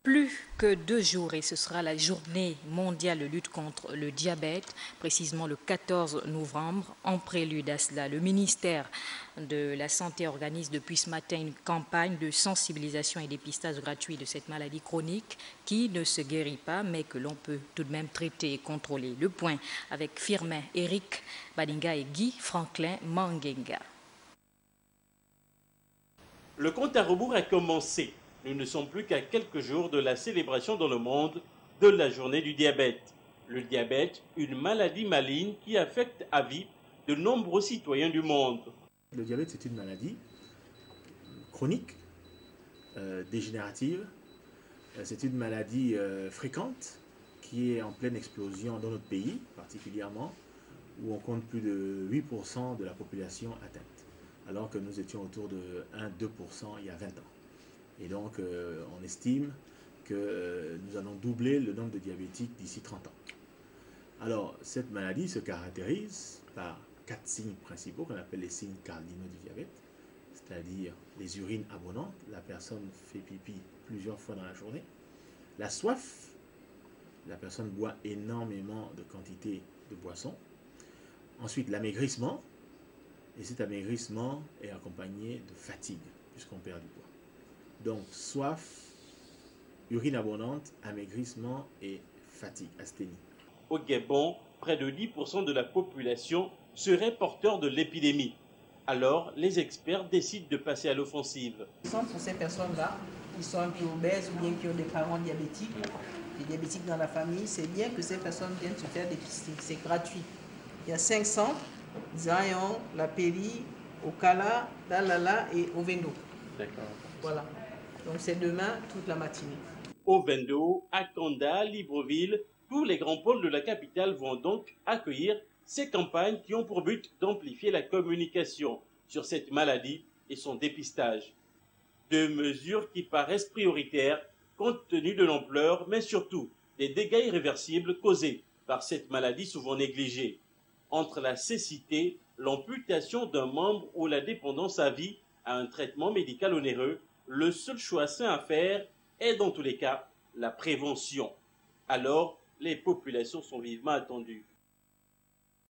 Plus que 2 jours et ce sera la journée mondiale de lutte contre le diabète, précisément le 14 novembre. En prélude à cela, le ministère de la Santé organise depuis ce matin une campagne de sensibilisation et dépistage gratuit de cette maladie chronique qui ne se guérit pas mais que l'on peut tout de même traiter et contrôler. Le point avec Firmin, Eric Badinga et Guy Franklin Mangenga. Le compte à rebours a commencé. Nous ne sommes plus qu'à quelques jours de la célébration dans le monde de la journée du diabète. Le diabète, une maladie maligne qui affecte à vie de nombreux citoyens du monde. Le diabète, c'est une maladie chronique, dégénérative. C'est une maladie fréquente qui est en pleine explosion dans notre pays, particulièrement, où on compte plus de 8% de la population atteinte, alors que nous étions autour de 1-2% il y a 20 ans. Et donc, on estime que nous allons doubler le nombre de diabétiques d'ici 30 ans. Alors, cette maladie se caractérise par 4 signes principaux qu'on appelle les signes cardinaux du diabète, c'est-à-dire les urines abondantes, la personne fait pipi plusieurs fois dans la journée, la soif, la personne boit énormément de quantité de boissons, ensuite l'amaigrissement, et cet amaigrissement est accompagné de fatigue, puisqu'on perd du poids. Donc, soif, urine abondante, amaigrissement et fatigue, asthénie. Au Gabon, près de 10% de la population serait porteur de l'épidémie. Alors, les experts décident de passer à l'offensive. Pour ces personnes-là, qui sont un peu obèses ou bien qui ont des parents diabétiques, des diabétiques dans la famille, c'est bien que ces personnes viennent se faire dépister. C'est gratuit. Il y a 5 centres, Zion, La Péri, Okala, Dalala et Ovendo. D'accord. Voilà. Donc c'est demain toute la matinée. Ovendo, Akanda, Libreville, tous les grands pôles de la capitale vont donc accueillir ces campagnes qui ont pour but d'amplifier la communication sur cette maladie et son dépistage. 2 mesures qui paraissent prioritaires compte tenu de l'ampleur, mais surtout des dégâts irréversibles causés par cette maladie souvent négligée. Entre la cécité, l'amputation d'un membre ou la dépendance à vie à un traitement médical onéreux, le seul choix sain à faire est dans tous les cas la prévention. Alors, les populations sont vivement attendues.